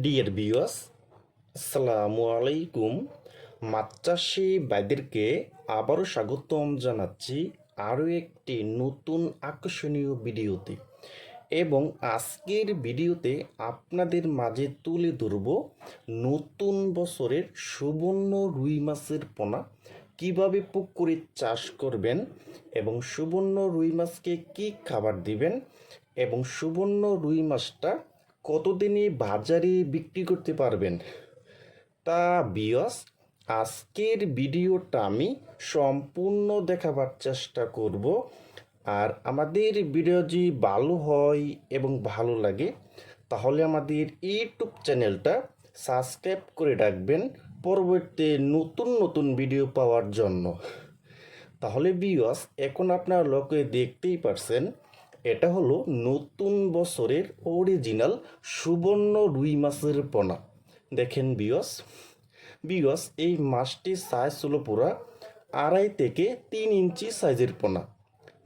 Dear viewers, আসসালামু আলাইকুম। মাছ চাষি ভাইদেরকে আবারও স্বাগতম জানাচ্ছি আরও একটি নতুন আকর্ষণীয় ভিডিওতে। এবং আজকের ভিডিওতে আপনাদের মাঝে তুলে ধরব নতুন বছরের সুবর্ণ রুই মাছের পোনা কিভাবে পুকুরে চাষ করবেন এবং সুবর্ণ রুই মাছকে কী খাবার দিবেন এবং সুবর্ণ রুই মাছটা কতদিনে বাজারে বিক্রি করতে পারবেন। তা ভিউয়ার্স, আজকের ভিডিওটা আমি সম্পূর্ণ দেখাবার চেষ্টা করব। আর আমাদের ভিডিও যদি ভালো হয় এবং ভালো লাগে তাহলে আমাদের ইউটিউব চ্যানেলটা সাবস্ক্রাইব করে রাখবেন পরবর্তী নতুন নতুন ভিডিও পাওয়ার জন্য। তাহলে ভিউয়ার্স, এখন আপনারা লোকে দেখতেই পারছেন এটা হলো নতুন বছরের অরিজিনাল সুবর্ণ রুই মাছের পোনা। দেখেন ভিউয়ার্স, এই মাছটির সাইজ হলো পুরা 2.5 থেকে 3 ইঞ্চি সাইজের পোনা।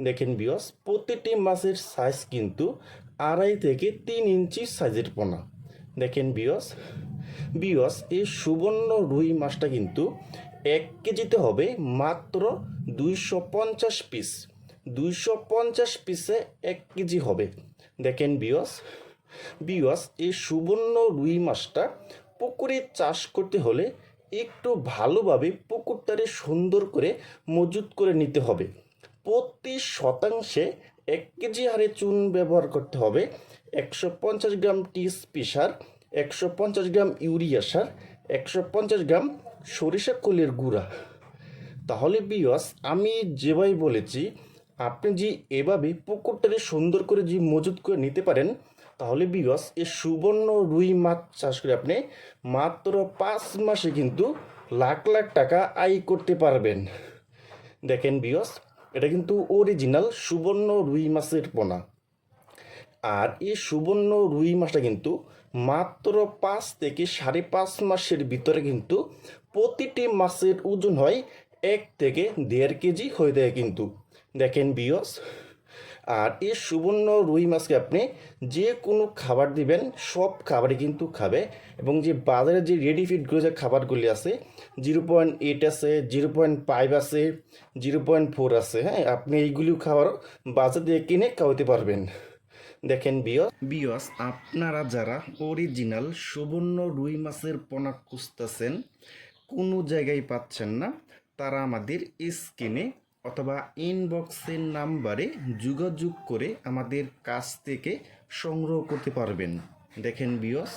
দেখেন ভিউয়ার্স, প্রতিটি মাছের সাইজ কিন্তু 2.5 থেকে 3 ইঞ্চি সাইজের পোনা। দেখেন ভিউয়ার্স, এই সুবর্ণ রুই মাছটা কিন্তু 1 কেজিতে হবে মাত্র 250 পিস। 250 পিসে 1 কেজি হবে। দেখেন ভিউয়ার্স, এই সুবর্ণ রুই মাছটা পুকুরে চাষ করতে হলে একটু ভালোভাবে পুকুরটারে সুন্দর করে মজুত করে নিতে হবে। প্রতি শতাংশে 1 কেজি হারে চুন ব্যবহার করতে হবে, 150 গ্রাম টিএসপি সার, 150 গ্রাম ইউরিয়া সার, 150 গ্রাম সরিষা খোলের গুঁড়া। তাহলে ভিউয়ার্স, আমি যেভাবে বলেছি আপনি যে এভাবে পুকুরটারে সুন্দর করে যে মজুত করে নিতে পারেন তাহলে ভিউয়ার্স, এই সুবর্ণ রুই মাছ চাষ করে আপনি মাত্র 5 মাসে কিন্তু লাখ লাখ টাকা আয় করতে পারবেন। দেখেন ভিউয়ার্স, এটা কিন্তু অরিজিনাল সুবর্ণ রুই মাছের পোনা। আর এই সুবর্ণ রুই মাছটা কিন্তু মাত্র 5 থেকে 5.5 মাসের ভিতরে কিন্তু প্রতিটি মাছের ওজন হয় 1 থেকে 1.5 কেজি হয়ে যায় কিন্তু। দেখেন ভিউয়ার্স, আর এই সুবর্ণ রুই মাছকে আপনি যে কোনো খাবার দিবেন সব খাবারই কিন্তু খাবে। এবং যে বাজারে যে রেডি ফিডগুলো যে খাবারগুলি আছে 0.8 আছে, 0.5 আছে, 0.4 আছে, হ্যাঁ, আপনি এইগুলিও খাবার বাজার দিয়ে কিনে খাওয়াতে পারবেন। দেখেন ভিউয়ার্স, আপনারা যারা অরিজিনাল সুবর্ণ রুই মাছের পোনা খুঁজতেছেন কোনো জায়গায় পাচ্ছেন না, তারা আমাদের স্ক্রিনে অথবা ইনবক্সের নাম্বারে যোগাযোগ করে আমাদের কাছ থেকে সংগ্রহ করতে পারবেন। দেখেন ভিউয়ার্স,